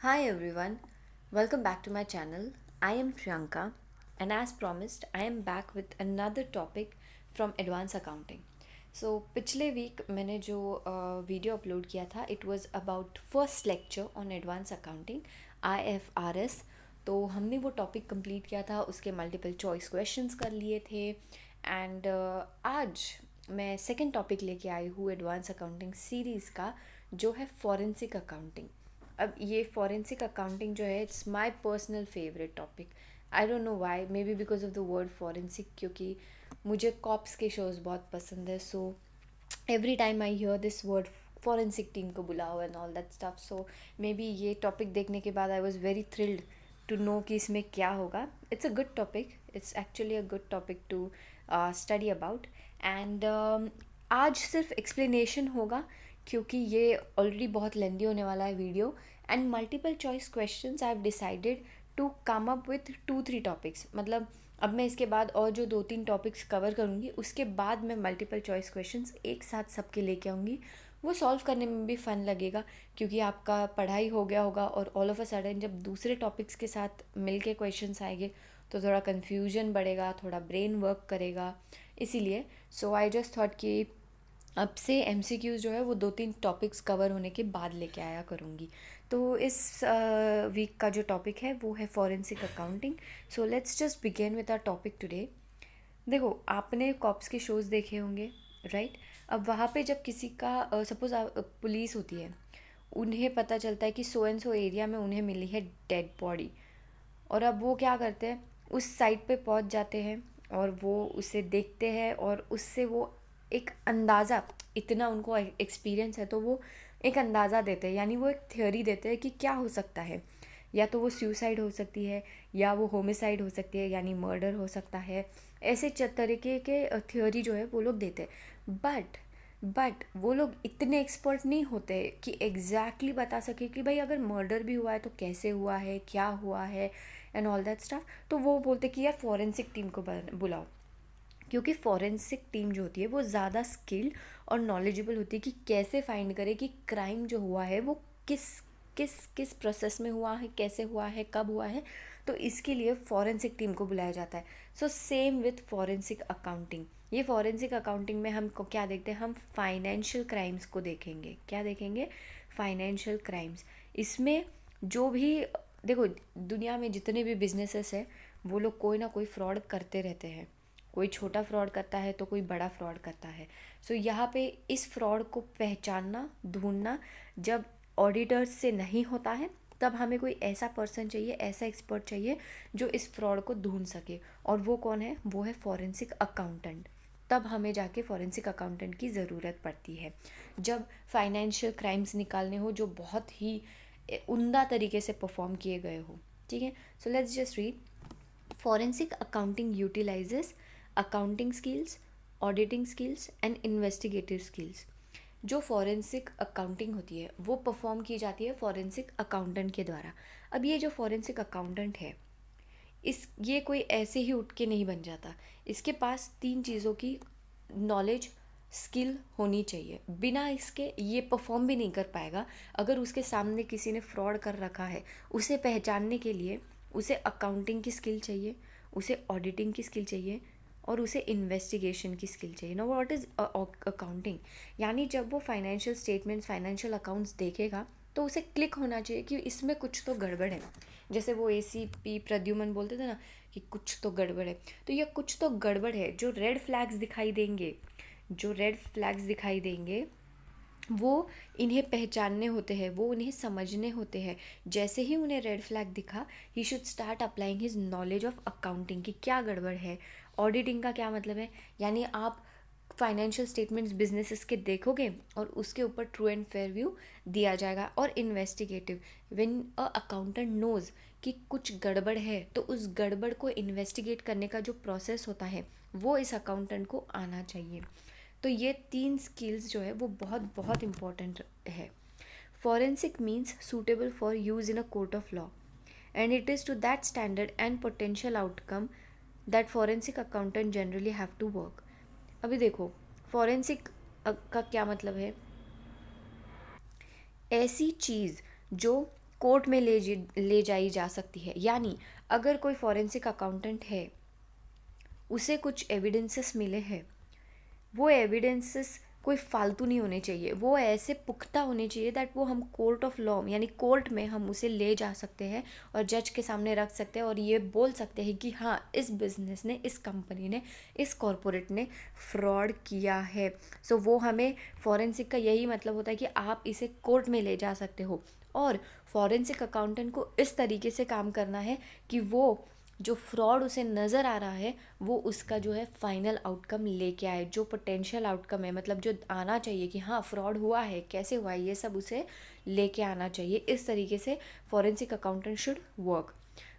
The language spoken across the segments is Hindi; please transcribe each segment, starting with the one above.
Hi everyone, welcome back to my channel. I am Priyanka, and as promised, I am back with another topic from Advanced Accounting. So पिछले वीक मैंने जो वीडियो अपलोड किया था it was about first lecture on advance accounting IFRS। तो हमने वो टॉपिक कंप्लीट किया था, उसके मल्टीपल चॉइस क्वेश्चंस कर लिए थे एंड आज मैं सेकंड टॉपिक लेके आई हूँ एडवांस अकाउंटिंग सीरीज़ का, जो है फॉरेंसिक अकाउंटिंग। अब ये फॉरेंसिक अकाउंटिंग जो है it's my personal favourite topic. I don't know why, maybe because of the word forensic, क्योंकि मुझे कॉप्स के शोज़ बहुत पसंद है। So every time I hear this word forensic team को बुलाओ and all that stuff. So maybe ये टॉपिक देखने के बाद I was very thrilled to know कि इसमें क्या होगा। It's a good topic, it's actually a good topic to study about. And आज सिर्फ एक्सप्लेनेशन होगा, क्योंकि ये ऑलरेडी बहुत लेंदी होने वाला है video. And multiple choice questions I have decided to come up with 2-3 topics. मतलब अब मैं इसके बाद और जो 2-3 टॉपिक्स कवर करूँगी, उसके बाद मैं मल्टीपल चॉइस क्वेश्चंस एक साथ सबके लेके आऊँगी। वो सॉल्व करने में भी फ़न लगेगा, क्योंकि आपका पढ़ाई हो गया होगा और ऑल ऑफ अ सडन जब दूसरे टॉपिक्स के साथ मिल के क्वेश्चंस आएंगे तो थोड़ा कन्फ्यूजन बढ़ेगा, थोड़ा ब्रेन वर्क करेगा। इसीलिए सो आई जस्ट थॉट कि अब से MCQs जो है वो 2-3 टॉपिक्स कवर होने के बाद लेके आया करूँगी। तो इस वीक का जो टॉपिक है वो है forensic accounting. So let's just begin with our topic today. देखो, आपने कॉप्स के शोज़ देखे होंगे, राइट? अब वहाँ पे जब किसी का सपोज़ पुलिस होती है, उन्हें पता चलता है कि सो एंड सो एरिया में उन्हें मिली है डेड बॉडी। और अब वो क्या करते हैं, उस साइट पे पहुंच जाते हैं और वो उसे देखते हैं और उससे वो एक अंदाज़ा, इतना उनको एक्सपीरियंस है तो वो एक अंदाज़ा देते हैं, यानी वो एक थ्योरी देते हैं कि क्या हो सकता है। या तो वो सुसाइड हो सकती है, या वो होमिसाइड हो सकती है, यानी मर्डर हो सकता है। ऐसे तरीके के थ्योरी जो है वो लोग देते हैं। बट वो लोग इतने एक्सपर्ट नहीं होते कि एग्जैक्टली बता सके कि भाई अगर मर्डर भी हुआ है तो कैसे हुआ है, क्या हुआ है एंड ऑल दैट स्टफ। तो वो बोलते कि यार फॉरेंसिक टीम को बुलाओ, क्योंकि फॉरेंसिक टीम जो होती है वो ज़्यादा स्किल्ड और नॉलेजेबल होती है कि कैसे फाइंड करे कि क्राइम जो हुआ है वो किस किस किस प्रोसेस में हुआ है, कैसे हुआ है, कब हुआ है। तो इसके लिए फॉरेंसिक टीम को बुलाया जाता है। So same with forensic accounting. ये फॉरेंसिक अकाउंटिंग में हम क्या देखते हैं, हम फाइनेंशियल क्राइम्स को देखेंगे। क्या देखेंगे? Financial crimes. इसमें जो भी, देखो, दुनिया में जितने भी बिजनेसेस हैं वो लोग कोई ना कोई फ्रॉड करते रहते हैं। कोई छोटा फ्रॉड करता है तो कोई बड़ा फ्रॉड करता है। सो यहाँ पे इस फ्रॉड को पहचानना, ढूंढना, जब ऑडिटर्स से नहीं होता है तब हमें कोई ऐसा पर्सन चाहिए, ऐसा एक्सपर्ट चाहिए जो इस फ्रॉड को ढूंढ सके। और वो कौन है? वो है फॉरेंसिक अकाउंटेंट। तब हमें जाके फॉरेंसिक अकाउंटेंट की ज़रूरत पड़ती है जब फाइनेंशियल क्राइम्स निकालने हो जो बहुत ही उम्दा तरीके से परफॉर्म किए गए हो। ठीक है, सो let's just read. Forensic accounting utilizes accounting skills, auditing skills and investigative skills। जो फॉरेंसिक अकाउंटिंग होती है वो परफॉर्म की जाती है फॉरेंसिक अकाउंटेंट के द्वारा। अब ये जो फॉरेंसिक अकाउंटेंट है, इस ये कोई ऐसे ही उठ के नहीं बन जाता। इसके पास 3 चीज़ों की नॉलेज, स्किल होनी चाहिए। बिना इसके ये परफॉर्म भी नहीं कर पाएगा। अगर उसके सामने किसी ने फ्रॉड कर रखा है, उसे पहचानने के लिए उसे अकाउंटिंग की स्किल चाहिए, उसे ऑडिटिंग की स्किल चाहिए और उसे इन्वेस्टिगेशन की स्किल चाहिए। No, what is accounting? यानी जब वो फाइनेंशियल स्टेटमेंट्स, फाइनेंशियल अकाउंट्स देखेगा तो उसे क्लिक होना चाहिए कि इसमें कुछ तो गड़बड़ है। जैसे वो ACP प्रद्युमन बोलते थे ना कि कुछ तो गड़बड़ है। तो ये कुछ तो गड़बड़ है, जो रेड फ्लैग्स दिखाई देंगे, जो रेड फ्लैग्स दिखाई देंगे वो इन्हें पहचानने होते हैं, वो उन्हें समझने होते हैं। जैसे ही उन्हें रेड फ्लैग दिखा, ही should start applying his knowledge of accounting कि क्या गड़बड़ है। ऑडिटिंग का क्या मतलब है? यानी आप फाइनेंशियल स्टेटमेंट्स बिजनेसेस के देखोगे और उसके ऊपर ट्रू एंड फेयर व्यू दिया जाएगा। और investigative, when a accountant knows कि कुछ गड़बड़ है तो उस गड़बड़ को इन्वेस्टिगेट करने का जो प्रोसेस होता है वो इस अकाउंटेंट को आना चाहिए। तो ये 3 स्किल्स जो है वो बहुत बहुत इम्पॉर्टेंट है। Forensic means suitable for use in a court of law and it is to that standard and potential outcome that forensic accountant generally have to work. अभी देखो, फॉरेंसिक का क्या मतलब है? ऐसी चीज़ जो कोर्ट में ले जाई जा सकती है। यानी अगर कोई फॉरेंसिक अकाउंटेंट है, उसे कुछ एविडेंसेस मिले हैं, वो एविडेंसेस कोई फालतू नहीं होने चाहिए, वो ऐसे पुख्ता होने चाहिए दैट वो हम कोर्ट ऑफ लॉ यानी कोर्ट में हम उसे ले जा सकते हैं और जज के सामने रख सकते हैं और ये बोल सकते हैं कि हाँ, इस बिजनेस ने, इस कंपनी ने, इस कॉरपोरेट ने फ्रॉड किया है। सो वो हमें फॉरेंसिक का यही मतलब होता है कि आप इसे कोर्ट में ले जा सकते हो। और फॉरेंसिक अकाउंटेंट को इस तरीके से काम करना है कि वो जो फ्रॉड उसे नज़र आ रहा है वो उसका जो है फाइनल आउटकम लेके आए, जो पोटेंशियल आउटकम है, मतलब जो आना चाहिए कि हाँ फ्रॉड हुआ है, कैसे हुआ है, ये सब उसे लेके आना चाहिए। इस तरीके से forensic accountant should work.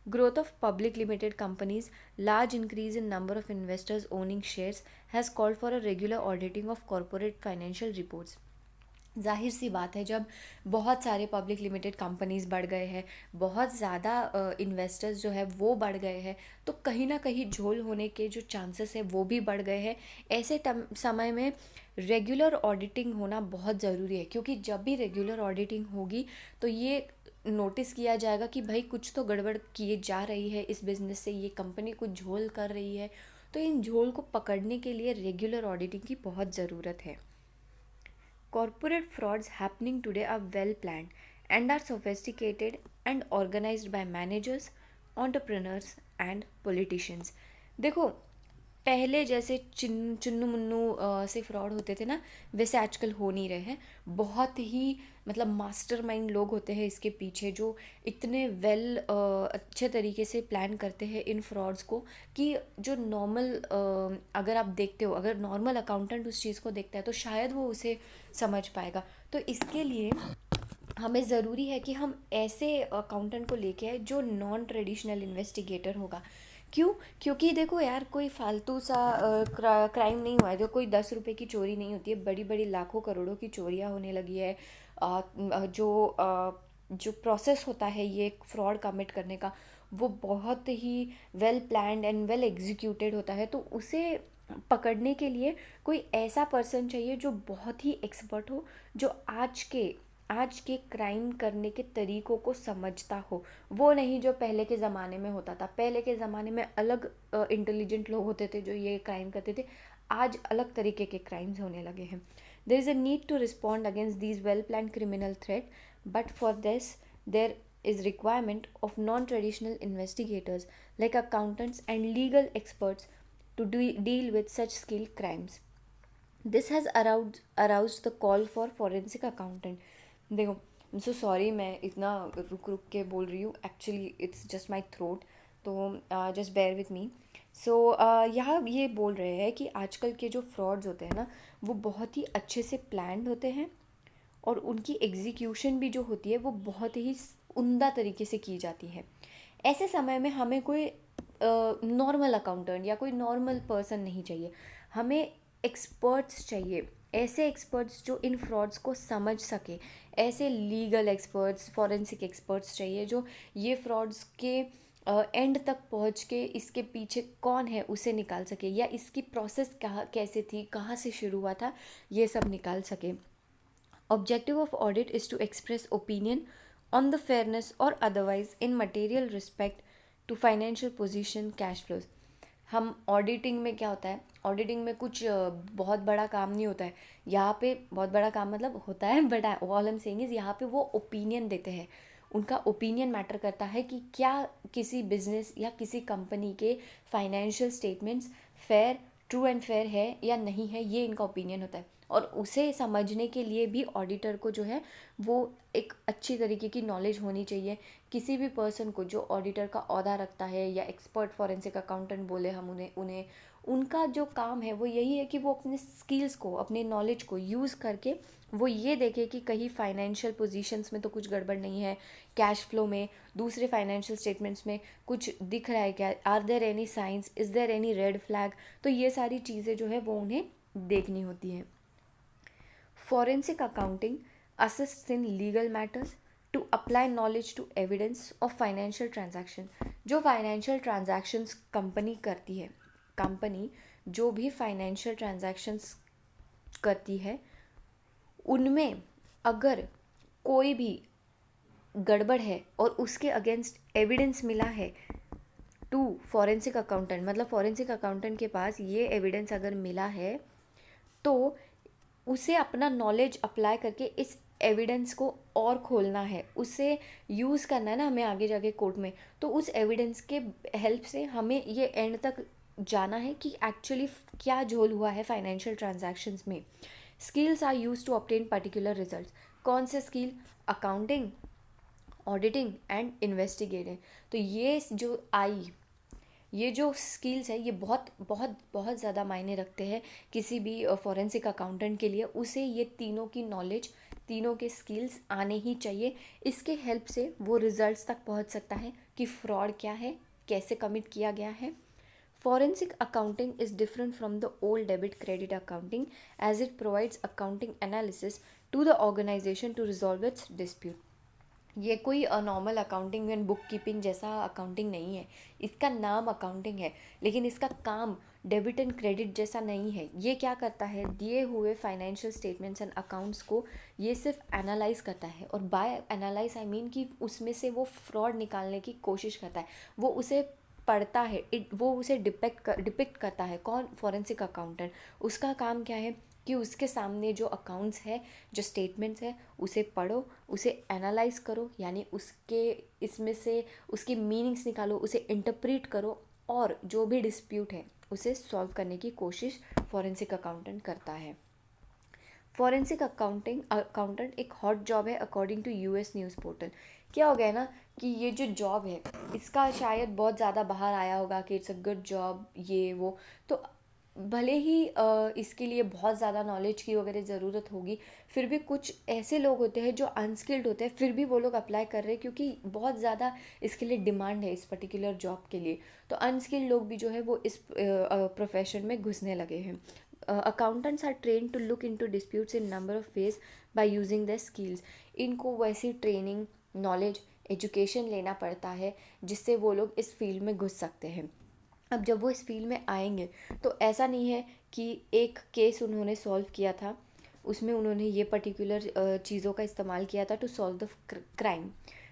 Growth of public limited companies, large increase in number of investors owning shares has called for a regular auditing of corporate financial reports. जाहिर सी बात है, जब बहुत सारे पब्लिक लिमिटेड कंपनीज बढ़ गए हैं, बहुत ज़्यादा इन्वेस्टर्स जो है वो बढ़ गए हैं, तो कहीं ना कहीं झोल होने के जो चांसेस है वो भी बढ़ गए हैं। ऐसे समय में रेगुलर ऑडिटिंग होना बहुत ज़रूरी है, क्योंकि जब भी रेगुलर ऑडिटिंग होगी तो ये नोटिस किया जाएगा कि भाई कुछ तो गड़बड़ किए जा रही है इस बिज़नेस से, ये कंपनी कुछ झोल कर रही है। तो इन झोल को पकड़ने के लिए रेगुलर ऑडिटिंग की बहुत ज़रूरत है। Corporate frauds happening today are well planned and are sophisticated and organized by managers, entrepreneurs and politicians. देखो, पहले जैसे चुन्नू मुन्नू से फ्रॉड होते थे ना, वैसे आजकल हो नहीं रहे हैं। बहुत ही मतलब मास्टरमाइंड लोग होते हैं इसके पीछे, जो इतने अच्छे तरीके से प्लान करते हैं इन फ्रॉड्स को कि जो नॉर्मल अगर आप देखते हो, अगर नॉर्मल अकाउंटेंट उस चीज़ को देखता है तो शायद वो उसे समझ पाएगा। तो इसके लिए हमें ज़रूरी है कि हम ऐसे अकाउंटेंट को लेके आए जो नॉन ट्रेडिशनल इन्वेस्टिगेटर होगा। क्यों? क्योंकि देखो यार, कोई फालतू सा क्राइम नहीं हुआ है, जो कोई 10 रुपए की चोरी नहीं होती है, बड़ी बड़ी लाखों करोड़ों की चोरियाँ होने लगी है। जो प्रोसेस होता है ये फ्रॉड कमिट करने का, वो बहुत ही well planned and well executed होता है। तो उसे पकड़ने के लिए कोई ऐसा पर्सन चाहिए जो बहुत ही एक्सपर्ट हो, जो आज के क्राइम करने के तरीक़ों को समझता हो। वो नहीं जो पहले के ज़माने में होता था। पहले के ज़माने में अलग इंटेलिजेंट लोग होते थे जो ये क्राइम करते थे। आज अलग तरीके के क्राइम्स होने लगे हैं। There is a need to respond against these well plan criminal threat, but for this there is requirement of non-traditional investigators like accountants and legal experts to deal with such skilled crimes. This has aroused the call for forensic accountant. देखो, I'm so sorry मैं इतना रुक रुक के बोल रही हूँ, actually it's just my throat, तो जस्ट बेयर विथ मी। सो यहाँ ये बोल रहे हैं कि आजकल के जो फ्रॉड्स होते हैं ना, वो बहुत ही अच्छे से प्लान्ड होते हैं और उनकी एग्जीक्यूशन भी जो होती है वो बहुत ही उम्दा तरीके से की जाती है। ऐसे समय में हमें कोई नॉर्मल अकाउंटेंट या कोई नॉर्मल पर्सन नहीं चाहिए, हमें एक्सपर्ट्स चाहिए। ऐसे एक्सपर्ट्स जो इन फ्रॉड्स को समझ सके, ऐसे लीगल एक्सपर्ट्स, फॉरेंसिक एक्सपर्ट्स चाहिए जो ये फ्रॉड्स के एंड तक पहुंच के इसके पीछे कौन है उसे निकाल सके, या इसकी प्रोसेस कैसे थी, कहाँ से शुरू हुआ था, ये सब निकाल सके। Objective of audit is to express opinion on the fairness or otherwise in material respect to financial position, cash flows. हम ऑडिटिंग में क्या होता है, ऑडिटिंग में कुछ बहुत बड़ा काम नहीं होता है। यहाँ पे बहुत बड़ा काम मतलब होता है, but all I am saying is यहाँ पे वो ओपिनियन देते हैं। उनका ओपिनियन मैटर करता है कि क्या किसी बिजनेस या किसी कंपनी के financial statements fair, true and fair है या नहीं है, ये इनका ओपिनियन होता है। और उसे समझने के लिए भी ऑडिटर को जो है वो एक अच्छी तरीके की नॉलेज होनी चाहिए। किसी भी पर्सन को जो ऑडिटर का ओहदा रखता है या एक्सपर्ट फॉरेंसिक अकाउंटेंट बोले हम उन्हें, उनका जो काम है वो यही है कि वो अपने स्किल्स को, अपने नॉलेज को यूज़ करके वो ये देखे कि कहीं फाइनेंशियल पोजीशंस में तो कुछ गड़बड़ नहीं है, कैश फ्लो में, दूसरे फाइनेंशियल स्टेटमेंट्स में कुछ दिख रहा है क्या, are there any science, is there any red flag. तो ये सारी चीज़ें जो है वो उन्हें देखनी होती हैं। Forensic accounting assists in legal matters to apply knowledge to evidence of financial transaction. जो financial transactions कंपनी करती है, कंपनी जो भी financial transactions करती है, उनमें अगर कोई भी गड़बड़ है और उसके अगेंस्ट एविडेंस मिला है टू फॉरेंसिक अकाउंटेंट, मतलब फॉरेंसिक अकाउंटेंट के पास ये एविडेंस अगर मिला है, तो उसे अपना नॉलेज अप्लाई करके इस एविडेंस को और खोलना है, उसे यूज़ करना है ना हमें आगे जाके कोर्ट में। तो उस एविडेंस के हेल्प से हमें ये एंड तक जाना है कि एक्चुअली क्या झोल हुआ है फाइनेंशियल ट्रांजैक्शंस में। Skills are use to obtain particular results. कौन से skill? Accounting, auditing and investigating. तो ये जो स्किल्स है ये बहुत बहुत बहुत ज़्यादा मायने रखते हैं किसी भी फॉरेंसिक अकाउंटेंट के लिए। उसे ये तीनों की नॉलेज, तीनों के स्किल्स आने ही चाहिए। इसके हेल्प से वो रिजल्ट्स तक पहुंच सकता है कि फ्रॉड क्या है, कैसे कमिट किया गया है। Forensic accounting is different from the old debit credit accounting as it provides accounting analysis to the organization to resolve its dispute. ये कोई normal accounting and book keeping जैसा अकाउंटिंग नहीं है। इसका नाम अकाउंटिंग है लेकिन इसका काम डेबिट एंड क्रेडिट जैसा नहीं है। ये क्या करता है, दिए हुए फाइनेंशियल स्टेटमेंट्स एंड अकाउंट्स को ये सिर्फ एनालाइज करता है, और बाय एनालाइज आई मीन कि उसमें से वो फ्रॉड निकालने की कोशिश करता है। वो उसे पढ़ता है, वो उसे डिपिक्ट करता है। कौन? Forensic accountant. उसका काम क्या है कि उसके सामने जो अकाउंट्स है, जो स्टेटमेंट्स है, उसे पढ़ो, उसे एनालाइज करो, यानी उसके इसमें से उसकी मीनिंग्स निकालो, उसे इंटरप्रेट करो, और जो भी डिस्प्यूट है उसे सॉल्व करने की कोशिश फॉरेंसिक अकाउंटेंट करता है। फॉरेंसिक अकाउंटेंट एक हॉट जॉब है according to US news portal. क्या हो गया ना कि ये जो जॉब है इसका शायद बहुत ज़्यादा बाहर आया होगा कि इट्स अ गुड जॉब, ये वो। तो भले ही इसके लिए बहुत ज़्यादा नॉलेज की वगैरह ज़रूरत होगी, फिर भी कुछ ऐसे लोग होते हैं जो अनस्किल्ड होते हैं, फिर भी वो लोग अप्लाई कर रहे हैं क्योंकि बहुत ज़्यादा इसके लिए डिमांड है इस पर्टिकुलर जॉब के लिए। तो अनस्किल्ड लोग भी जो है वो इस प्रोफेशन में घुसने लगे हैं। accountants are trained to look into disputes in number of ways by using their skills. इनको वैसी ट्रेनिंग, नॉलेज, एजुकेशन लेना पड़ता है जिससे वो लोग इस फील्ड में घुस सकते हैं। अब जब वो इस फील्ड में आएंगे तो ऐसा नहीं है कि एक केस उन्होंने सॉल्व किया था, उसमें उन्होंने ये पर्टिकुलर चीज़ों का इस्तेमाल किया था टू सॉल्व द क्राइम,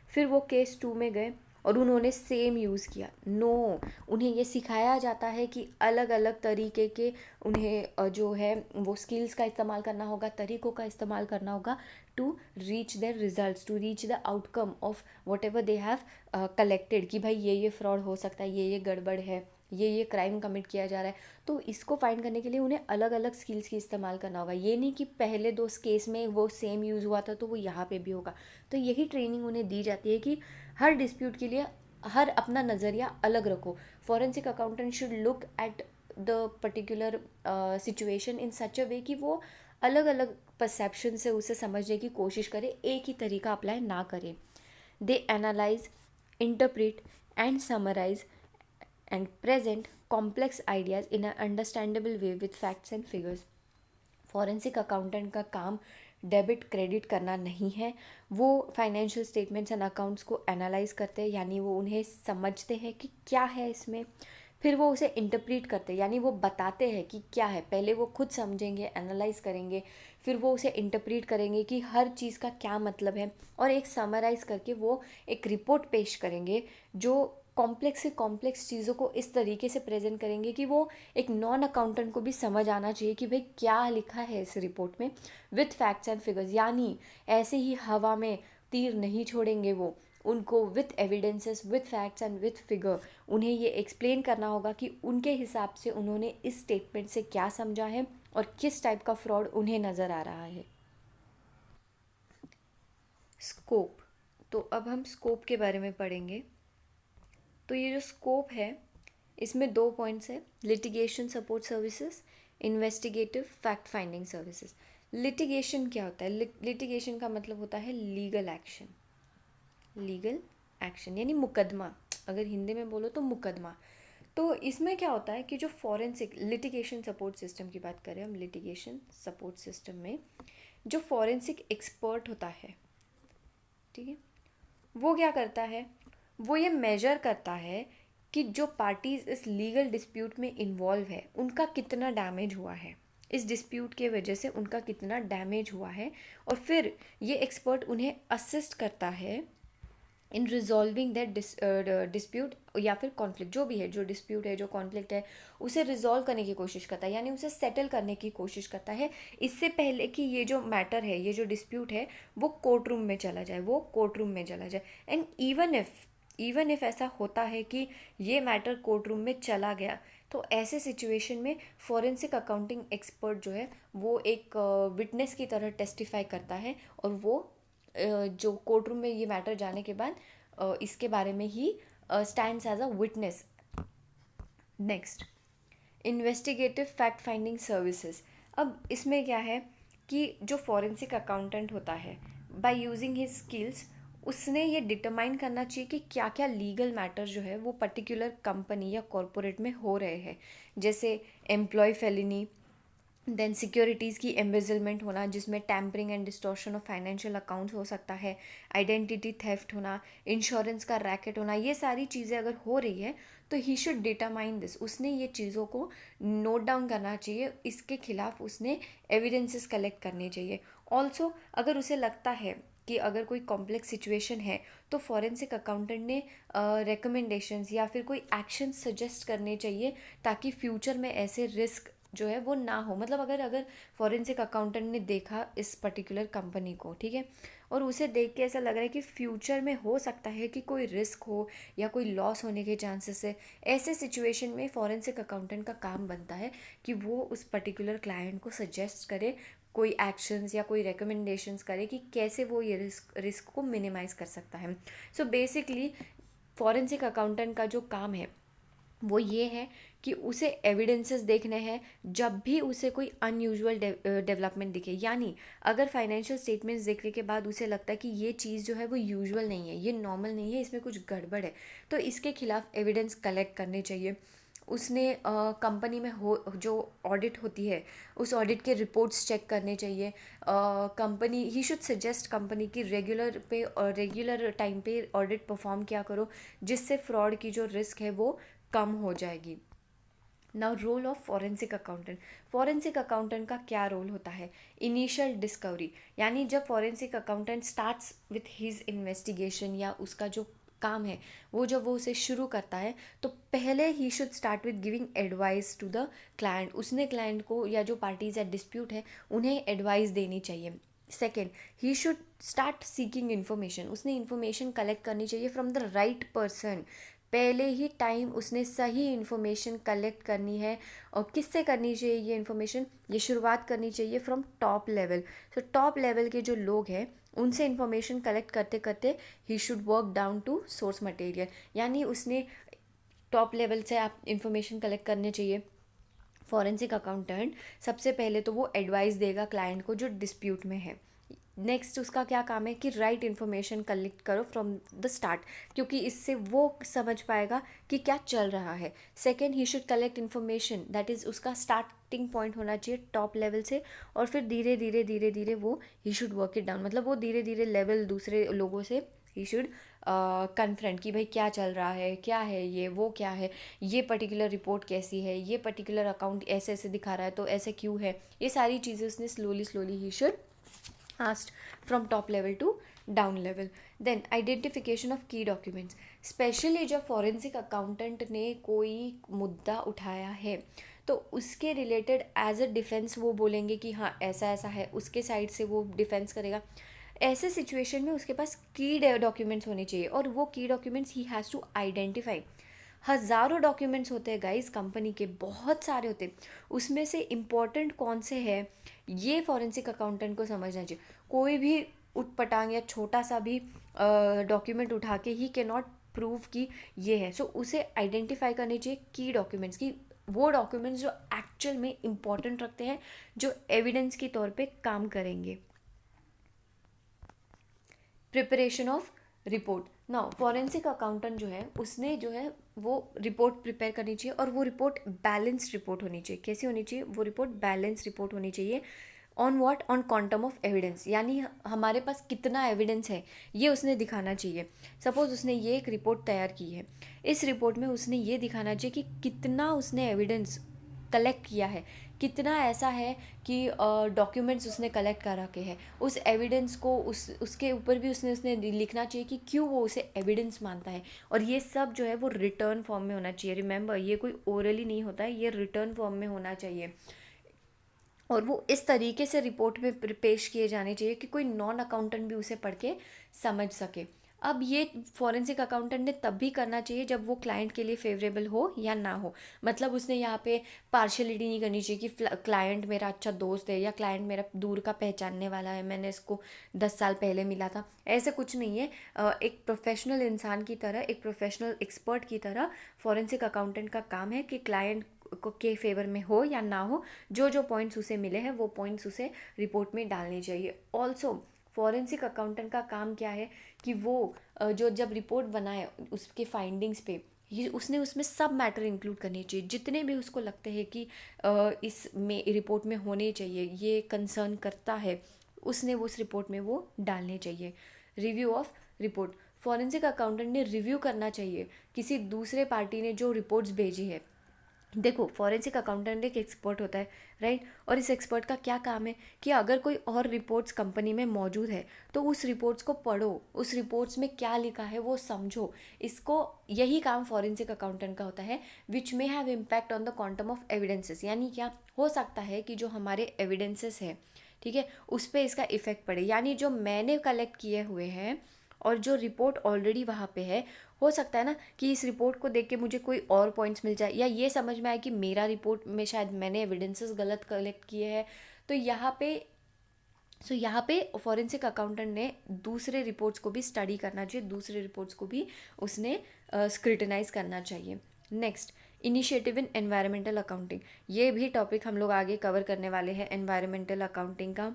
फिर वो केस 2 में गए और उन्होंने सेम यूज़ किया। नो, उन्हें ये सिखाया जाता है कि अलग अलग तरीके के उन्हें जो है वो स्किल्स का इस्तेमाल करना होगा, तरीक़ों का इस्तेमाल करना होगा to reach their results, to reach the outcome of whatever they have collected, कि भाई ये फ्रॉड हो सकता है, ये गड़बड़ है, ये क्राइम कमिट किया जा रहा है। तो इसको फाइंड करने के लिए उन्हें अलग अलग स्किल्स की इस्तेमाल करना होगा। ये नहीं कि पहले 2 केस में वो सेम यूज़ हुआ था तो वो यहाँ पे भी होगा। तो यही ट्रेनिंग उन्हें दी जाती है कि हर डिस्प्यूट के लिए हर अपना नज़रिया अलग रखो। Forensic accountant should look at the particular situation in such a way कि वो अलग अलग परसेप्शन से उसे समझने की कोशिश करे, एक ही तरीका अप्लाई ना करें। They analyse, interpret and summarise and present complex ideas in an understandable way with facts and figures. Forensic accountant का काम डेबिट क्रेडिट करना नहीं है। वो फाइनेंशियल स्टेटमेंट्स एंड अकाउंट्स को एनालाइज करते हैं, यानी वो उन्हें समझते हैं कि क्या है इसमें, फिर वो उसे इंटरप्रेट करते हैं, यानी वो बताते हैं कि क्या है। पहले वो खुद समझेंगे, एनालाइज करेंगे, फिर वो उसे इंटरप्रेट करेंगे कि हर चीज़ का क्या मतलब है, और एक समराइज़ करके वो एक रिपोर्ट पेश करेंगे जो कॉम्प्लेक्स से कॉम्प्लेक्स चीज़ों को इस तरीके से प्रेजेंट करेंगे कि वो एक नॉन अकाउंटेंट को भी समझ आना चाहिए कि भाई क्या लिखा है इस रिपोर्ट में, विथ फैक्ट्स एंड फिगर्स। यानी ऐसे ही हवा में तीर नहीं छोड़ेंगे वो, उनको with evidences, with facts and with figure उन्हें ये एक्सप्लेन करना होगा कि उनके हिसाब से उन्होंने इस स्टेटमेंट से क्या समझा है और किस टाइप का फ्रॉड उन्हें नज़र आ रहा है। स्कोप। तो अब हम स्कोप के बारे में पढ़ेंगे। तो ये जो स्कोप है इसमें 2 पॉइंट्स है, litigation support services, investigative fact finding services. Litigation क्या होता है? लिटिगेशन का मतलब होता है लीगल एक्शन। लीगल एक्शन यानी मुकदमा, अगर हिंदी में बोलो तो मुकदमा। तो इसमें क्या होता है कि जो फॉरेंसिक लिटिगेशन सपोर्ट सिस्टम की बात करें हम, लिटिगेशन सपोर्ट सिस्टम में जो फॉरेंसिक एक्सपर्ट होता है, ठीक है, वो क्या करता है, वो ये मेजर करता है कि जो पार्टीज इस लीगल डिस्प्यूट में इन्वॉल्व है उनका कितना डैमेज हुआ है, इस डिस्प्यूट के वजह से उनका कितना डैमेज हुआ है, और फिर ये एक्सपर्ट उन्हें असिस्ट करता है इन रिजॉल्विंग दैट डिस्प्यूट या फिर कॉन्फ्लिक्ट, जो भी है, जो डिस्प्यूट है, जो कॉन्फ्लिक्ट है, उसे रिजॉल्व करने की कोशिश करता है, यानी उसे सेटल करने की कोशिश करता है, इससे पहले कि ये जो मैटर है, ये जो डिस्प्यूट है, वो कोर्ट रूम में चला जाए, वो कोर्ट रूम में चला जाए। एंड इवन इफ ऐसा होता है कि ये मैटर कोर्ट रूम में चला गया, तो ऐसे सिचुएशन में फॉरेंसिक अकाउंटिंग एक्सपर्ट जो है वो एक विटनेस की तरह टेस्टिफाई करता है, और वो जो कोर्ट रूम में ये मैटर जाने के बाद इसके बारे में he stands as a witness. Next, investigative fact finding services. अब इसमें क्या है कि जो फॉरेंसिक अकाउंटेंट होता है, बाय यूजिंग हिज स्किल्स, उसने ये डिटरमाइन करना चाहिए कि क्या क्या लीगल मैटर जो है वो पर्टिकुलर कंपनी या कॉरपोरेट में हो रहे हैं, जैसे एम्प्लॉय फेलिनी, देन सिक्योरिटीज़ की एम्बेजलमेंट होना, जिसमें tampering and distortion of financial accounts हो सकता है, आइडेंटिटी थेफ्ट होना, इंश्योरेंस का रैकेट होना, ये सारी चीज़ें अगर हो रही है तो ही शुड डिटरमाइन दिस। उसने ये चीज़ों को नोट डाउन करना चाहिए, इसके खिलाफ उसने एविडेंसेस कलेक्ट करने चाहिए। ऑल्सो अगर उसे लगता है कि अगर कोई कॉम्प्लेक्स सिचुएशन है तो फॉरेंसिक अकाउंटेंट ने रिकमेंडेशंस या फिर कोई एक्शन सजेस्ट करने चाहिए, ताकि फ्यूचर में ऐसे रिस्क जो है वो ना हो। मतलब अगर अगर फॉरेंसिक अकाउंटेंट ने देखा इस पर्टिकुलर कंपनी को, ठीक है, और उसे देख के ऐसा लग रहा है कि फ्यूचर में हो सकता है कि कोई रिस्क हो या कोई लॉस होने के चांसेस है, ऐसे सिचुएशन में फॉरेंसिक अकाउंटेंट का काम बनता है कि वो उस पर्टिकुलर क्लाइंट को सजेस्ट करे, कोई एक्शंस या कोई रिकमेंडेशंस करे कि कैसे वो ये रिस्क को मिनिमाइज़ कर सकता है। सो बेसिकली फॉरेंसिक अकाउंटेंट का जो काम है वो ये है कि उसे एविडेंसेस देखने हैं जब भी उसे कोई अनयूजुअल डेवलपमेंट दिखे, यानी अगर फाइनेंशियल स्टेटमेंट्स देखने के बाद उसे लगता है कि ये चीज़ जो है वो यूजुअल नहीं है, ये नॉर्मल नहीं है, इसमें कुछ गड़बड़ है, तो इसके खिलाफ एविडेंस कलेक्ट करने चाहिए। उसने कंपनी में हो जो ऑडिट होती है उस ऑडिट के रिपोर्ट्स चेक करने चाहिए। Company he should suggest company की रेगुलर टाइम पे ऑडिट परफॉर्म किया करो, जिससे फ्रॉड की जो रिस्क है वो कम हो जाएगी। Now role of forensic accountant. Forensic accountant का क्या रोल होता है? इनिशियल डिस्कवरी, यानी जब forensic accountant starts with his investigation या उसका जो काम है वो जब वो उसे शुरू करता है तो पहले he should start with giving advice to the client. उसने क्लाइंट को या जो पार्टीज या डिस्प्यूट है उन्हें एडवाइस देनी चाहिए। Second, he should start seeking information. उसने इन्फॉर्मेशन कलेक्ट करनी चाहिए फ्रॉम द राइट पर्सन। पहले ही टाइम उसने सही इन्फॉर्मेशन कलेक्ट करनी है। और किससे करनी चाहिए ये इन्फॉर्मेशन? ये शुरुआत करनी चाहिए from top level. So top level के जो लोग हैं उनसे इन्फॉर्मेशन कलेक्ट करते करते he should work down to source material, यानी उसने टॉप लेवल से आप इन्फॉर्मेशन कलेक्ट करने चाहिए। फॉरेंसिक अकाउंटेंट सबसे पहले तो वो एडवाइस देगा क्लाइंट को जो डिस्प्यूट में है। नेक्स्ट उसका क्या काम है कि राइट इन्फॉर्मेशन कलेक्ट करो फ्रॉम द स्टार्ट, क्योंकि इससे वो समझ पाएगा कि क्या चल रहा है। Second, he should collect information, that is उसका स्टार्टिंग पॉइंट होना चाहिए टॉप लेवल से, और फिर धीरे धीरे वो ही शुड वर्क इट डाउन, मतलब वो धीरे धीरे लेवल दूसरे लोगों से ही शुड कन्फ्रंट कि भाई क्या चल रहा है, क्या है ये, वो क्या है, ये पर्टिकुलर रिपोर्ट कैसी है, ये पर्टिकुलर अकाउंट ऐसे ऐसे दिखा रहा है तो ऐसे क्यों है। ये सारी चीज़ें उसने slowly slowly he should asked from top level to down level. Then identification of key documents. Specially जब फॉरेंसिक अकाउंटेंट ने कोई मुद्दा उठाया है तो उसके रिलेटेड एज अ डिफेंस वो बोलेंगे कि हाँ ऐसा ऐसा है, उसके साइड से वो डिफेंस करेगा। ऐसे सिचुएशन में उसके पास की डॉक्यूमेंट्स होने चाहिए, और वो key documents he has to identify. हज़ारों डॉक्यूमेंट्स होते हैं गाइस, कंपनी के बहुत सारे होते हैं, उसमें से इम्पॉर्टेंट कौन से हैं ये फॉरेंसिक अकाउंटेंट को समझना चाहिए। कोई भी उटपटांग या छोटा सा भी डॉक्यूमेंट उठा के ही कैन नॉट प्रूव कि ये है। सो उसे आइडेंटिफाई करनी चाहिए की डॉक्यूमेंट्स की, वो डॉक्यूमेंट्स जो एक्चुअल में इम्पॉर्टेंट रखते हैं, जो एविडेंस के तौर पे काम करेंगे। Preparation of report. Now forensic accountant जो है उसने जो है वो रिपोर्ट प्रिपेयर करनी चाहिए, और वो रिपोर्ट बैलेंस्ड रिपोर्ट होनी चाहिए। कैसी होनी चाहिए? वो रिपोर्ट बैलेंस्ड रिपोर्ट होनी चाहिए। On what? On quantum of evidence, यानी हमारे पास कितना एविडेंस है ये उसने दिखाना चाहिए। सपोज उसने ये एक रिपोर्ट तैयार की है, इस रिपोर्ट में उसने ये दिखाना चाहिए कि कितना उसने एविडेंस कलेक्ट किया है, कितना ऐसा है कि डॉक्यूमेंट्स उसने कलेक्ट कर रखे हैं, उस एविडेंस को उसके ऊपर भी उसने लिखना चाहिए कि क्यों वो उसे एविडेंस मानता है। और ये सब जो है वो रिटर्न फॉर्म में होना चाहिए। रिमेंबर, ये कोई ओरली नहीं होता है, ये रिटर्न फॉर्म में होना चाहिए। और वो इस तरीके से रिपोर्ट में पेश किए जाने चाहिए कि कोई नॉन अकाउंटेंट भी उसे पढ़ के समझ सके। अब ये फॉरेंसिक अकाउंटेंट ने तब भी करना चाहिए जब वो क्लाइंट के लिए फेवरेबल हो या ना हो। मतलब उसने यहाँ पे पार्शलिटी नहीं करनी चाहिए कि क्लाइंट मेरा अच्छा दोस्त है या क्लाइंट मेरा दूर का पहचानने वाला है, मैंने इसको 10 साल पहले मिला था, ऐसे कुछ नहीं है। एक प्रोफेशनल इंसान की तरह, एक प्रोफेशनल एक्सपर्ट की तरह फॉरेंसिक अकाउंटेंट का काम है कि क्लाइंट को के फेवर में हो या ना हो, जो जो पॉइंट्स उसे मिले हैं वो पॉइंट्स उसे रिपोर्ट में डालने चाहिए। ऑल्सो फॉरेंसिक अकाउंटेंट का काम क्या है कि वो जो जब रिपोर्ट बनाए उसके फाइंडिंग्स पे ये उसने उसमें सब मैटर इंक्लूड करने चाहिए, जितने भी उसको लगते हैं कि इस में रिपोर्ट में होने चाहिए, ये कंसर्न करता है, उसने वो उस रिपोर्ट में वो डालने चाहिए। Review of report, forensic accountant ने रिव्यू करना चाहिए किसी दूसरे पार्टी ने जो रिपोर्ट्स भेजी है। देखो, फॉरेंसिक अकाउंटेंट एक एक्सपर्ट होता है, राइट। और इस एक्सपर्ट का क्या काम है कि अगर कोई और रिपोर्ट्स कंपनी में मौजूद है तो उस रिपोर्ट्स को पढ़ो, उस रिपोर्ट्स में क्या लिखा है वो समझो। इसको यही काम फॉरेंसिक अकाउंटेंट का होता है। Which may have impact on the quantum of evidences, यानी क्या हो सकता है कि जो हमारे एविडेंसेस है, ठीक है, उस पर इसका इफेक्ट पड़े। यानी जो मैंने कलेक्ट किए हुए हैं और जो रिपोर्ट ऑलरेडी वहाँ पे है, हो सकता है ना कि इस रिपोर्ट को देख के मुझे कोई और पॉइंट्स मिल जाए, या ये समझ में आए कि मेरा रिपोर्ट में शायद मैंने एविडेंसेस गलत कलेक्ट किए हैं। तो यहाँ पे फॉरेंसिक अकाउंटेंट ने दूसरे रिपोर्ट्स को भी स्टडी करना चाहिए, दूसरे रिपोर्ट्स को भी उसने स्क्रूटनाइज करना चाहिए। Next, initiative in environmental accounting, ये भी टॉपिक हम लोग आगे कवर करने वाले हैं एनवायरमेंटल अकाउंटिंग का।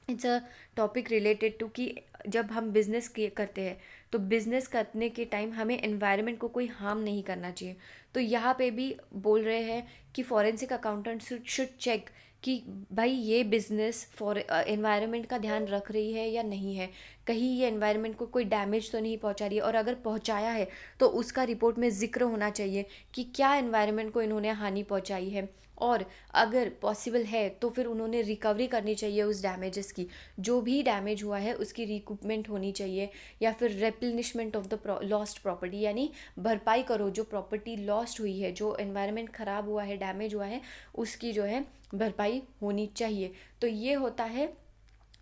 It's a topic related to कि जब हम बिज़नेस करते हैं तो बिज़नेस करने के टाइम हमें एनवायरनमेंट को कोई हार्म नहीं करना चाहिए। तो यहाँ पे भी बोल रहे हैं कि फॉरेंसिक अकाउंटेंट शुड चेक कि भाई ये बिज़नेस फॉर एनवायरनमेंट का ध्यान रख रही है या नहीं है, कहीं ये एनवायरनमेंट को कोई डैमेज तो नहीं पहुंचा रही है, और अगर पहुंचाया है तो उसका रिपोर्ट में जिक्र होना चाहिए कि क्या एनवायरनमेंट को इन्होंने हानि पहुंचाई है, और अगर पॉसिबल है तो फिर उन्होंने रिकवरी करनी चाहिए उस डैमेजेस की। जो भी डैमेज हुआ है उसकी रिकूपमेंट होनी चाहिए, या फिर replenishment of the lost property, यानी भरपाई करो जो प्रॉपर्टी लॉस्ट हुई है, जो एनवायरनमेंट ख़राब हुआ है, डैमेज हुआ है, उसकी जो है भरपाई होनी चाहिए। तो ये होता है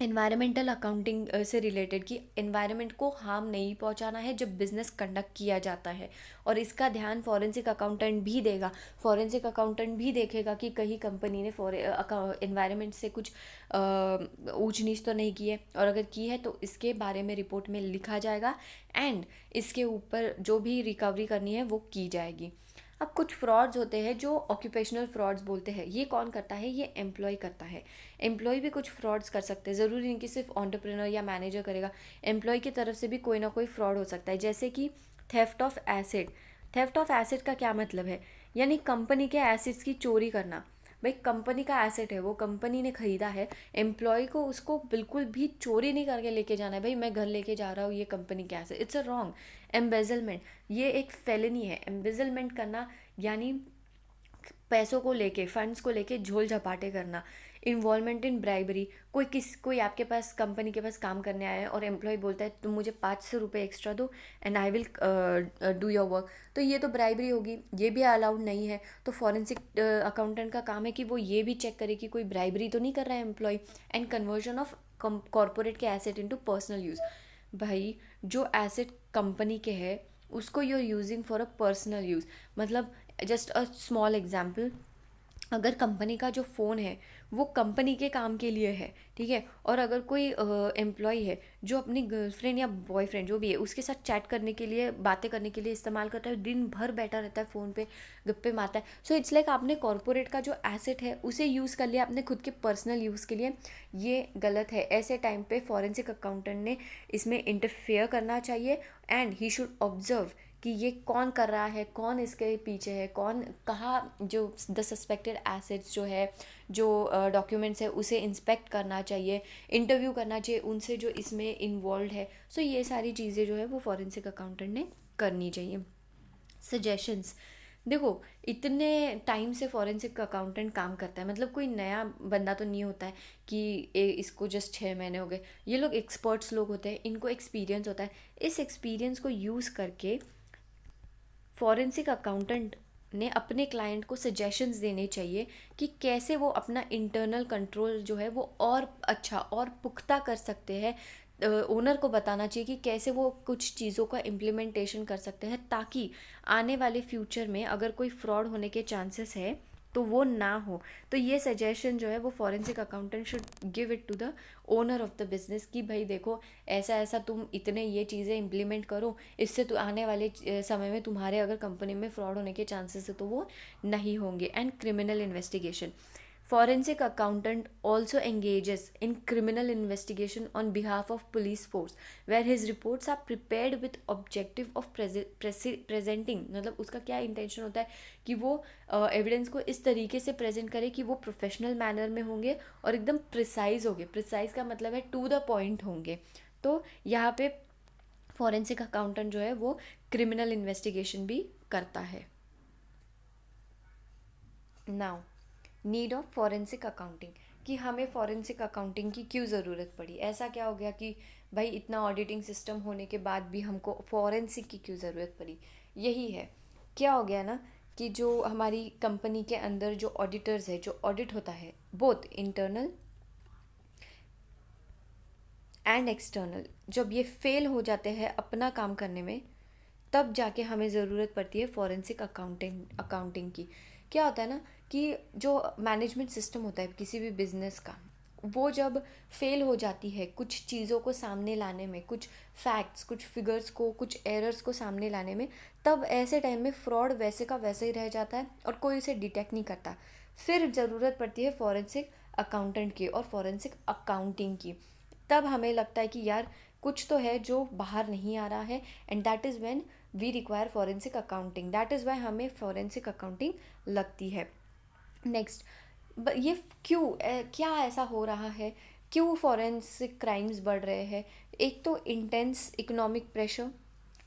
एनवायरमेंटल अकाउंटिंग से रिलेटेड कि एनवायरनमेंट को हार्म नहीं पहुंचाना है जब बिज़नेस कंडक्ट किया जाता है, और इसका ध्यान फॉरेंसिक अकाउंटेंट भी देगा। फॉरेंसिक अकाउंटेंट भी देखेगा कि कहीं कंपनी ने एनवायरनमेंट से कुछ ऊंच नीच तो नहीं की है, और अगर की है तो इसके बारे में रिपोर्ट में लिखा जाएगा, एंड इसके ऊपर जो भी रिकवरी करनी है वो की जाएगी। अब कुछ फ्रॉड्स होते हैं जो ऑक्यूपेशनल फ्रॉड्स बोलते हैं। ये कौन करता है? ये एम्प्लॉय करता है। एम्प्लॉय भी कुछ फ्रॉड्स कर सकते हैं, ज़रूरी नहीं कि सिर्फ एंटरप्रेन्योर या मैनेजर करेगा। एम्प्लॉय की तरफ से भी कोई ना कोई फ्रॉड हो सकता है, जैसे कि theft of asset. Theft of asset का क्या मतलब है? यानी कंपनी के एसेट्स की चोरी करना। भाई, कंपनी का एसेट है, वो कंपनी ने खरीदा है, एम्प्लॉय को उसको बिल्कुल भी चोरी नहीं करके लेके जाना है। भाई मैं घर लेके जा रहा हूँ, ये कंपनी का asset, it's a wrong. Embezzlement, ये एक फेलिनी है। एम्बेजलमेंट करना यानी पैसों को लेके, फंड्स को लेके झोल झपाटे करना। इन्वॉल्वमेंट इन ब्राइबरी, कोई आपके पास, कंपनी के पास काम करने आया है और एम्प्लॉय बोलता है तुम मुझे 500 रुपये एक्स्ट्रा दो and I will do your work, तो ये तो ब्राइबरी होगी, ये भी अलाउड नहीं है। तो फॉरेंसिक अकाउंटेंट का काम है कि वो ये भी चेक करे कि कोई ब्राइबरी तो नहीं कर रहा है employ. And conversion of corporate के एसेट इनटू पर्सनल यूज़। भाई जो एसेट कंपनी के है उसको you are using for a personal use. मतलब जस्ट अ स्मॉल एग्जाम्पल, अगर कंपनी का जो फ़ोन है वो कंपनी के काम के लिए है, ठीक है, और अगर कोई एम्प्लॉय है जो अपनी गर्लफ्रेंड या बॉयफ्रेंड जो भी है उसके साथ चैट करने के लिए, बातें करने के लिए इस्तेमाल करता है, दिन भर बैठा रहता है फ़ोन पे, गप्पे मारता है, सो इट्स लाइक आपने कॉरपोरेट का जो एसेट है उसे यूज़ कर लिया आपने खुद के पर्सनल यूज़ के लिए। ये गलत है। ऐसे टाइम पे फॉरेंसिक अकाउंटेंट ने इसमें इंटरफेयर करना चाहिए, एंड ही शुड ऑब्जर्व कि ये कौन कर रहा है, कौन इसके पीछे है, कौन कहाँ, जो द सस्पेक्टेड एसेट्स जो है, जो डॉक्यूमेंट्स है उसे इंस्पेक्ट करना चाहिए, इंटरव्यू करना चाहिए उनसे जो इसमें इन्वॉल्व है। सो ये सारी चीज़ें जो है वो फॉरेंसिक अकाउंटेंट ने करनी चाहिए। सजेशंस, देखो, इतने टाइम से फॉरेंसिक अकाउंटेंट काम करता है, मतलब कोई नया बंदा तो नहीं होता है कि इसको जस्ट 6 महीने हो गए। ये लोग एक्सपर्ट्स लोग होते हैं, इनको एक्सपीरियंस होता है। इस एक्सपीरियंस को यूज़ करके फॉरेंसिक अकाउंटेंट ने अपने क्लाइंट को सजेशंस देने चाहिए कि कैसे वो अपना इंटरनल कंट्रोल जो है वो और अच्छा और पुख्ता कर सकते हैं। ओनर को बताना चाहिए कि कैसे वो कुछ चीज़ों का इम्प्लीमेंटेशन कर सकते हैं, ताकि आने वाले फ्यूचर में अगर कोई फ्रॉड होने के चांसेस है तो वो ना हो। तो ये सजेशन जो है वो forensic accountant should give it to the owner of the business कि भाई देखो, ऐसा ऐसा तुम इतने ये चीज़ें इम्प्लीमेंट करो, इससे तो आने वाले समय में तुम्हारे अगर कंपनी में फ्रॉड होने के चांसेस है तो वो नहीं होंगे। And criminal investigation, forensic accountant also engages in criminal investigation on behalf of police force, where his reports are prepared with objective of presenting, मतलब उसका क्या इंटेंशन होता है कि वो एविडेंस को इस तरीके से प्रेजेंट करे कि वो प्रोफेशनल मैनर में होंगे और एकदम प्रिसाइज होंगे। प्रिसाइज का मतलब है टू द पॉइंट होंगे। तो यहाँ पे फॉरेंसिक अकाउंटेंट जो है वो क्रिमिनल इन्वेस्टिगेशन भी करता है। Now, need of forensic accounting, कि हमें फॉरेंसिक अकाउंटिंग की क्यों ज़रूरत पड़ी। ऐसा क्या हो गया कि भाई इतना ऑडिटिंग सिस्टम होने के बाद भी हमको फॉरेंसिक की क्यों ज़रूरत पड़ी। यही है, क्या हो गया ना कि जो हमारी कंपनी के अंदर जो ऑडिटर्स है, जो ऑडिट होता है बोथ इंटरनल एंड एक्सटर्नल, जब ये फेल हो जाते हैं अपना काम करने में, तब जाके हमें ज़रूरत पड़ती है फॉरेंसिक अकाउंटिंग की। क्या होता है ना कि जो मैनेजमेंट सिस्टम होता है किसी भी बिजनेस का, वो जब फेल हो जाती है कुछ चीज़ों को सामने लाने में, कुछ फैक्ट्स, कुछ फिगर्स को, कुछ एरर्स को सामने लाने में, तब ऐसे टाइम में फ्रॉड वैसे का वैसे ही रह जाता है और कोई उसे डिटेक्ट नहीं करता। फिर ज़रूरत पड़ती है फॉरेंसिक अकाउंटेंट की और फॉरेंसिक अकाउंटिंग की। तब हमें लगता है कि यार कुछ तो है जो बाहर नहीं आ रहा है, and that is when we require forensic accounting. That is why हमें फॉरेंसिक अकाउंटिंग लगती है। नेक्स्ट, ये क्यों क्या ऐसा हो रहा है, क्यों फॉरेंसिक क्राइम्स बढ़ रहे हैं। एक तो इंटेंस इकोनॉमिक प्रेशर,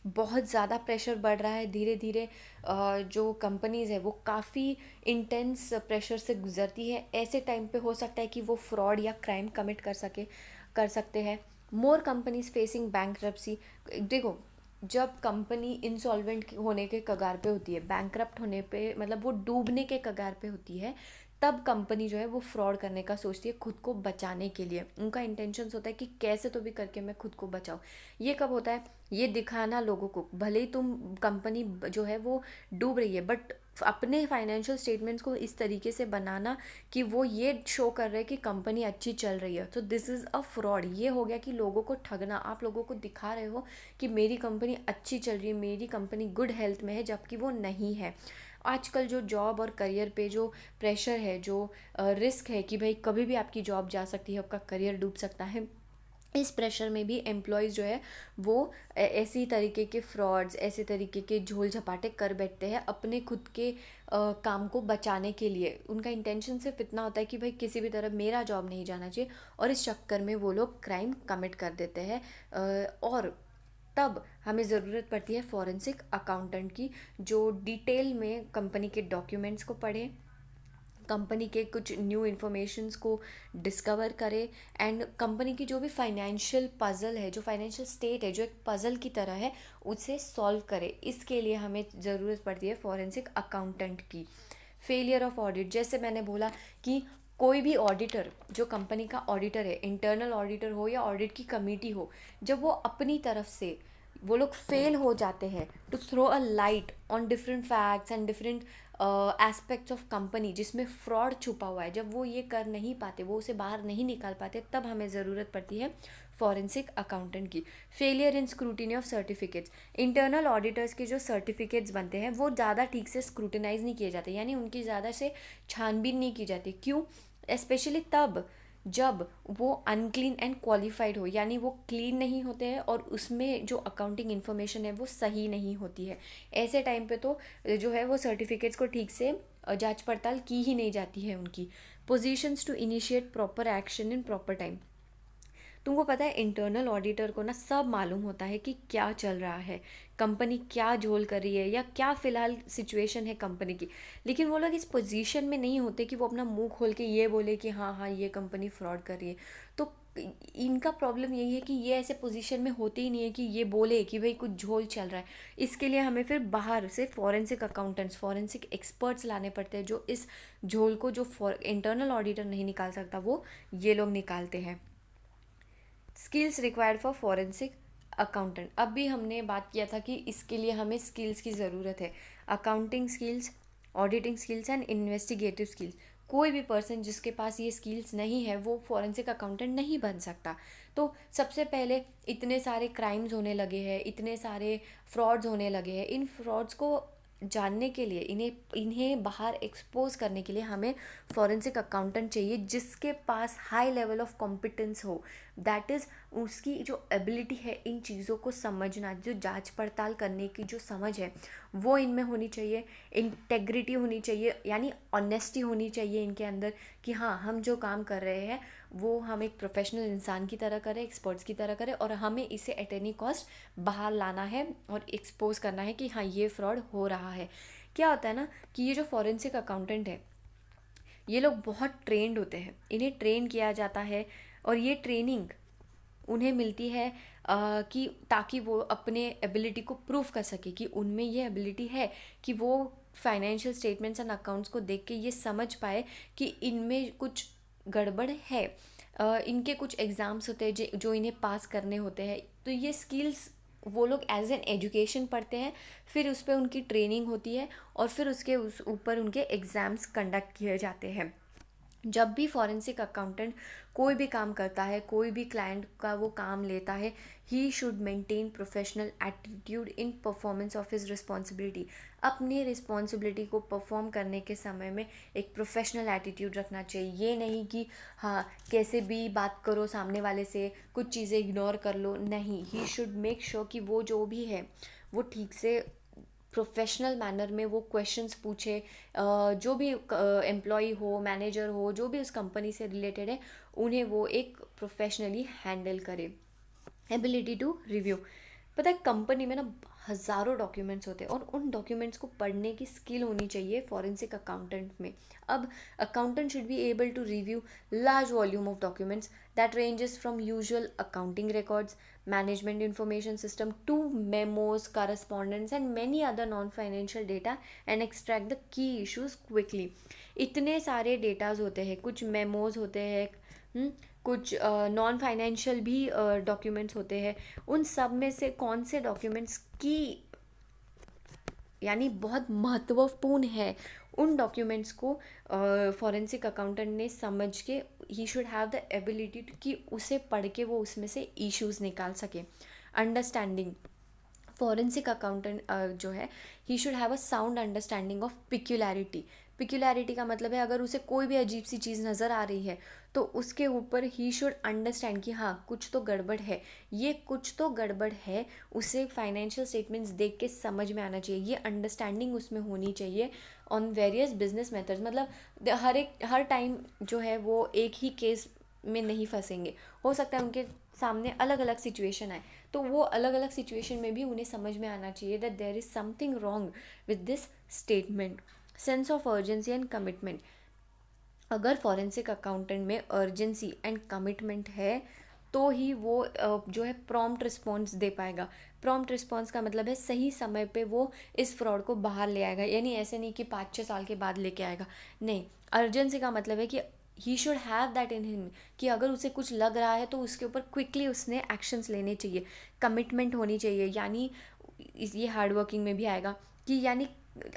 बहुत ज़्यादा प्रेशर बढ़ रहा है धीरे धीरे। जो कंपनीज़ है वो काफ़ी इंटेंस प्रेशर से गुजरती है। ऐसे टाइम पे हो सकता है कि वो फ्रॉड या क्राइम कमिट कर सकते हैं। मोर कंपनीज फेसिंग बैंक्रप्सी। देखो, जब कंपनी इंसॉल्वेंट होने के कगार पे होती है, बैंक्रप्ट होने पे मतलब वो डूबने के कगार पे होती है, तब कंपनी जो है वो फ्रॉड करने का सोचती है खुद को बचाने के लिए। उनका इंटेंशन होता है कि कैसे तो भी करके मैं खुद को बचाऊं। ये कब होता है, ये दिखाना लोगों को, भले ही तुम कंपनी जो है वो डूब रही है, बट अपने फाइनेंशियल स्टेटमेंट्स को इस तरीके से बनाना कि वो ये शो कर रहे हैं कि कंपनी अच्छी चल रही है। तो दिस इज़ अ फ्रॉड। ये हो गया कि लोगों को ठगना। आप लोगों को दिखा रहे हो कि मेरी कंपनी अच्छी चल रही है, मेरी कंपनी गुड हेल्थ में है, जबकि वो नहीं है। आजकल जो जॉब और करियर पे जो प्रेशर है, जो रिस्क है कि भाई कभी भी आपकी जॉब जा सकती है, आपका करियर डूब सकता है, इस प्रेशर में भी एम्प्लॉयज़ जो है वो ऐसी तरीके के फ्रॉड्स, ऐसे तरीके के झोल झपाटे कर बैठते हैं अपने खुद के काम को बचाने के लिए। उनका इंटेंशन सिर्फ इतना होता है कि भाई किसी भी तरह मेरा जॉब नहीं जाना चाहिए, और इस चक्कर में वो लोग क्राइम कमिट कर देते हैं। और तब हमें ज़रूरत पड़ती है फॉरेंसिक अकाउंटेंट की, जो डिटेल में कंपनी के डॉक्यूमेंट्स को पढ़े, कंपनी के कुछ न्यू इन्फॉर्मेशंस को डिस्कवर करे, एंड कंपनी की जो भी फाइनेंशियल पजल है, जो फाइनेंशियल स्टेट है, जो एक पजल की तरह है, उसे सॉल्व करे। इसके लिए हमें ज़रूरत पड़ती है फॉरेंसिक अकाउंटेंट की। फेलियर ऑफ ऑडिट, जैसे मैंने बोला कि कोई भी ऑडिटर, जो कंपनी का ऑडिटर है, इंटरनल ऑडिटर हो या ऑडिट की कमेटी हो, जब वो अपनी तरफ से वो लोग फेल हो जाते हैं to throw a light on different facts and different aspects of company जिसमें फ्रॉड छुपा हुआ है, जब वो ये कर नहीं पाते, वो उसे बाहर नहीं निकाल पाते, तब हमें ज़रूरत पड़ती है फॉरेंसिक अकाउंटेंट की। Failure in scrutiny of certificates, internal auditors के जो सर्टिफिकेट्स बनते हैं वो ज़्यादा ठीक से स्क्रूटिनाइज नहीं किए जाते, यानी उनकी ज़्यादा से छानबीन नहीं की जाती। क्यों? स्पेशली तब जब वो अनक्लीन एंड क्वालिफाइड हो, यानी वो क्लीन नहीं होते हैं और उसमें जो अकाउंटिंग इन्फॉर्मेशन है वो सही नहीं होती है। ऐसे टाइम पे तो जो है वो सर्टिफिकेट्स को ठीक से जांच पड़ताल की ही नहीं जाती है उनकी। Positions to initiate proper action in proper time, तुमको पता है इंटरनल ऑडिटर को ना सब मालूम होता है कि क्या चल रहा है, कंपनी क्या झोल कर रही है या क्या फ़िलहाल सिचुएशन है कंपनी की। लेकिन वो लोग इस पोजीशन में नहीं होते कि वो अपना मुंह खोल के ये बोले कि हाँ हाँ ये कंपनी फ्रॉड कर रही है। तो इनका प्रॉब्लम यही है कि ये ऐसे पोजीशन में होते ही नहीं है कि ये बोले कि भाई कुछ झोल चल रहा है। इसके लिए हमें फिर बाहर से फॉरेंसिक अकाउंटेंट्स, फॉरेंसिक एक्सपर्ट्स लाने पड़ते हैं, जो इस झोल को जो इंटरनल ऑडिटर नहीं निकाल सकता वो ये लोग निकालते हैं। Skills required for forensic accountant, अब भी हमने बात किया था कि इसके लिए हमें स्किल्स की ज़रूरत है। Accounting skills, auditing skills and investigative skills. कोई भी पर्सन जिसके पास ये स्किल्स नहीं है वो फॉरेंसिक अकाउंटेंट नहीं बन सकता। तो सबसे पहले इतने सारे क्राइम्स होने लगे हैं, इतने सारे फ्रॉड्स होने लगे हैं, इन फ्रॉड्स को जानने के लिए, इन्हें इन्हें बाहर एक्सपोज करने के लिए हमें फॉरेंसिक अकाउंटेंट चाहिए जिसके पास हाई लेवल ऑफ कॉम्पिटेंस हो। दैट इज़ उसकी जो एबिलिटी है इन चीज़ों को समझना, जो जांच पड़ताल करने की जो समझ है वो इनमें होनी चाहिए। इंटेग्रिटी होनी चाहिए, यानी ऑनेस्टी होनी चाहिए इनके अंदर कि हाँ हम जो काम कर रहे हैं वो हम एक प्रोफेशनल इंसान की तरह करें, एक्सपर्ट्स की तरह करें, और हमें इसे एट एनी कॉस्ट बाहर लाना है और एक्सपोज करना है कि हाँ ये फ्रॉड हो रहा है। क्या होता है ना कि ये जो फॉरेंसिक अकाउंटेंट है ये लोग बहुत ट्रेंड होते हैं, इन्हें ट्रेन किया जाता है और ये ट्रेनिंग उन्हें मिलती है कि ताकि वो अपने एबिलिटी को प्रूव कर सके कि उनमें ये एबिलिटी है कि वो फाइनेंशियल स्टेटमेंट्स एंड अकाउंट्स को देख के ये समझ पाए कि इनमें कुछ गड़बड़ है। इनके कुछ एग्ज़ाम्स होते हैं जो इन्हें पास करने होते हैं, तो ये स्किल्स वो लोग एज एन एजुकेशन पढ़ते हैं, फिर उस पर उनकी ट्रेनिंग होती है और फिर उसके उस ऊपर उनके एग्ज़ाम्स कंडक्ट किए जाते हैं। जब भी फॉरेंसिक अकाउंटेंट कोई भी काम करता है, कोई भी क्लाइंट का वो काम लेता है, ही should maintain professional attitude in performance of his responsibility. अपनी रिस्पॉन्सिबिलिटी को परफॉर्म करने के समय में एक प्रोफेशनल एटीट्यूड रखना चाहिए। ये नहीं कि हाँ कैसे भी बात करो सामने वाले से, कुछ चीज़ें इग्नोर कर लो, नहीं। ही शुड मेक श्योर कि वो जो भी है वो ठीक से प्रोफेशनल मैनर में वो क्वेश्चंस पूछे। जो भी एम्प्लॉय हो, मैनेजर हो, जो भी उस कंपनी से रिलेटेड है, उन्हें वो एक प्रोफेशनली हैंडल करे। एबिलिटी टू रिव्यू, पता है कंपनी में ना हज़ारों डॉक्यूमेंट्स होते हैं और उन डॉक्यूमेंट्स को पढ़ने की स्किल होनी चाहिए फॉरेंसिक अकाउंटेंट में। अब accountant should be able to review large volume of documents that ranges from usual accounting records, management information system to memos, correspondence and many other non financial data and extract the key issues quickly. इतने सारे डेटाज होते हैं, कुछ मेमोज होते हैं, कुछ नॉन फाइनेंशियल भी डॉक्यूमेंट्स होते हैं। उन सब में से कौन से डॉक्यूमेंट्स की यानी बहुत महत्वपूर्ण है, उन डॉक्यूमेंट्स को फॉरेंसिक अकाउंटेंट ने समझ के ही शुड हैव द एबिलिटी कि उसे पढ़ के वो उसमें से इश्यूज निकाल सके। अंडरस्टैंडिंग, फॉरेंसिक अकाउंटेंट जो है ही should have a sound understanding of peculiarity. Peculiarity का मतलब है अगर उसे कोई भी अजीब सी चीज़ नज़र आ रही है तो उसके ऊपर ही शुड अंडरस्टैंड कि हाँ कुछ तो गड़बड़ है, ये कुछ तो गड़बड़ है, उसे फाइनेंशियल स्टेटमेंट्स देख के समझ में आना चाहिए। ये अंडरस्टैंडिंग उसमें होनी चाहिए ऑन वेरियस बिजनेस मेथड्स। मतलब हर टाइम जो है वो एक ही केस में नहीं फंसेंगे, हो सकता है उनके सामने अलग अलग सिचुएशन आए, तो वो अलग अलग सिचुएशन में भी उन्हें समझ में आना चाहिए that there is something wrong with this statement. Sense of urgency and commitment, अगर फॉरेंसिक अकाउंटेंट में अर्जेंसी एंड कमिटमेंट है तो ही वो जो है प्रॉम्प्ट रिस्पॉन्स दे पाएगा। प्रॉम्प्ट रिस्पॉन्स का मतलब है सही समय पे वो इस फ्रॉड को बाहर ले आएगा, यानी ऐसे नहीं कि 5-6 साल के बाद लेके आएगा, नहीं। अर्जेंसी का मतलब है कि ही should have that in him कि अगर उसे कुछ लग रहा है तो उसके ऊपर क्विकली उसने एक्शंस लेने चाहिए। कमिटमेंट होनी चाहिए, यानी ये हार्ड वर्किंग में भी आएगा कि यानी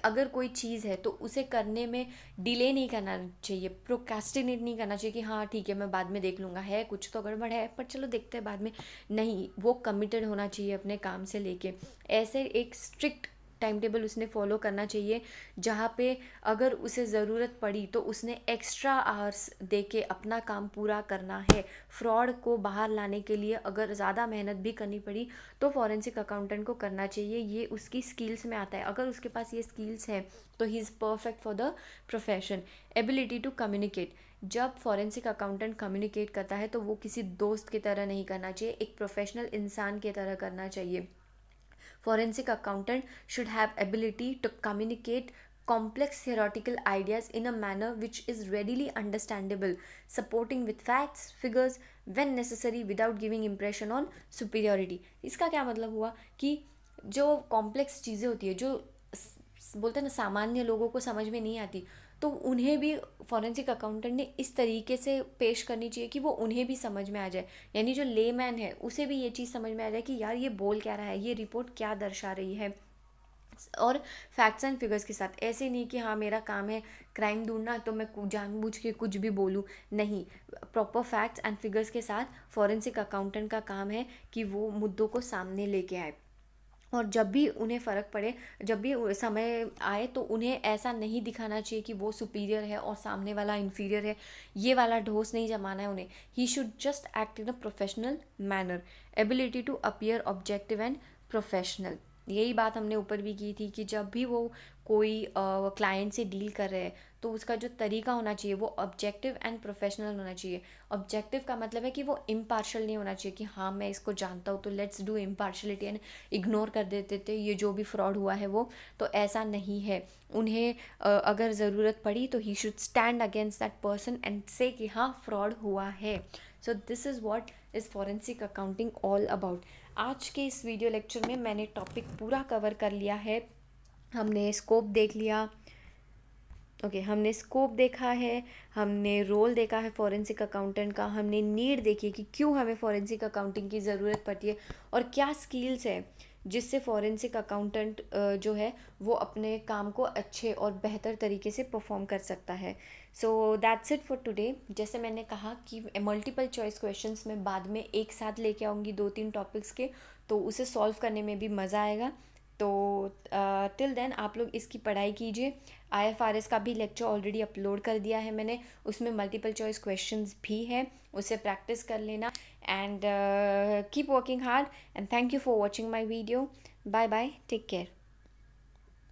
अगर कोई चीज़ है तो उसे करने में डिले नहीं करना चाहिए, प्रोक्रेस्टिनेट नहीं करना चाहिए कि हाँ ठीक है मैं बाद में देख लूँगा, है कुछ तो गड़बड़ है पर चलो देखते हैं बाद में, नहीं। वो कमिटेड होना चाहिए अपने काम से लेके। ऐसे एक स्ट्रिक्ट टाइम टेबल उसने फॉलो करना चाहिए, जहाँ पे अगर उसे ज़रूरत पड़ी तो उसने एक्स्ट्रा आवर्स दे के अपना काम पूरा करना है। फ्रॉड को बाहर लाने के लिए अगर ज़्यादा मेहनत भी करनी पड़ी तो फॉरेंसिक अकाउंटेंट को करना चाहिए। ये उसकी स्किल्स में आता है। अगर उसके पास ये स्किल्स हैं तो he is perfect for the profession. Ability to communicate, जब फॉरेंसिक अकाउंटेंट कम्युनिकेट करता है तो वो किसी दोस्त की तरह नहीं करना चाहिए, एक प्रोफेशनल इंसान की तरह करना चाहिए। Forensic accountant should have ability to communicate complex theoretical ideas in a manner which is readily understandable, supporting with facts, figures when necessary without giving impression on superiority। इसका क्या मतलब हुआ कि जो कॉम्प्लेक्स चीज़ें होती है, जो बोलते हैं ना सामान्य लोगों को समझ में नहीं आती, तो उन्हें भी फॉरेंसिक अकाउंटेंट ने इस तरीके से पेश करनी चाहिए कि वो उन्हें भी समझ में आ जाए। यानी जो लेमैन है उसे भी ये चीज़ समझ में आ जाए कि यार ये बोल क्या रहा है, ये रिपोर्ट क्या दर्शा रही है। और फैक्ट्स एंड फिगर्स के साथ, ऐसे नहीं कि हाँ मेरा काम है क्राइम ढूंढना तो मैं जानबूझ के कुछ भी बोलूँ, नहीं। प्रॉपर फैक्ट्स एंड फिगर्स के साथ फॉरेंसिक अकाउंटेंट का काम है कि वो मुद्दों को सामने लेके आए। और जब भी उन्हें फ़र्क पड़े, जब भी समय आए तो उन्हें ऐसा नहीं दिखाना चाहिए कि वो सुपीरियर है और सामने वाला इन्फीरियर है। ये वाला ढोस नहीं जमाना है उन्हें। He should just act in a professional manner. Ability to appear objective and professional, यही बात हमने ऊपर भी की थी कि जब भी वो कोई क्लाइंट से डील कर रहे हैं तो उसका जो तरीका होना चाहिए वो ऑब्जेक्टिव एंड प्रोफेशनल होना चाहिए। ऑब्जेक्टिव का मतलब है कि वो इम्पार्शल नहीं होना चाहिए कि हाँ मैं इसको जानता हूँ तो let's do impartiality and ignore कर देते थे ये जो भी फ्रॉड हुआ है वो। तो ऐसा नहीं है। उन्हें अगर ज़रूरत पड़ी तो he should stand against that person and से कि हाँ फ्रॉड हुआ है। So this is what is forensic accounting all about. आज के इस वीडियो लेक्चर में मैंने टॉपिक पूरा कवर कर लिया है। हमने स्कोप देख लिया, हमने स्कोप देखा है, हमने रोल देखा है फॉरेंसिक अकाउंटेंट का, हमने नीड देखी कि क्यों हमें फॉरेंसिक अकाउंटिंग की ज़रूरत पड़ती है और क्या स्किल्स है जिससे फॉरेंसिक अकाउंटेंट जो है वो अपने काम को अच्छे और बेहतर तरीके से परफॉर्म कर सकता है। So that's it for today. जैसे मैंने कहा कि मल्टीपल चॉइस क्वेश्चंस मैं बाद में एक साथ लेके आऊँगी 2-3 टॉपिक्स के, तो उसे सॉल्व करने में भी मज़ा आएगा। तो टिल देन आप लोग इसकी पढ़ाई कीजिए। IFRS का भी लेक्चर ऑलरेडी अपलोड कर दिया है मैंने, उसमें मल्टीपल चॉइस क्वेश्चंस भी है, उसे प्रैक्टिस कर लेना। And keep working hard and thank you for watching my video. Bye bye, take care.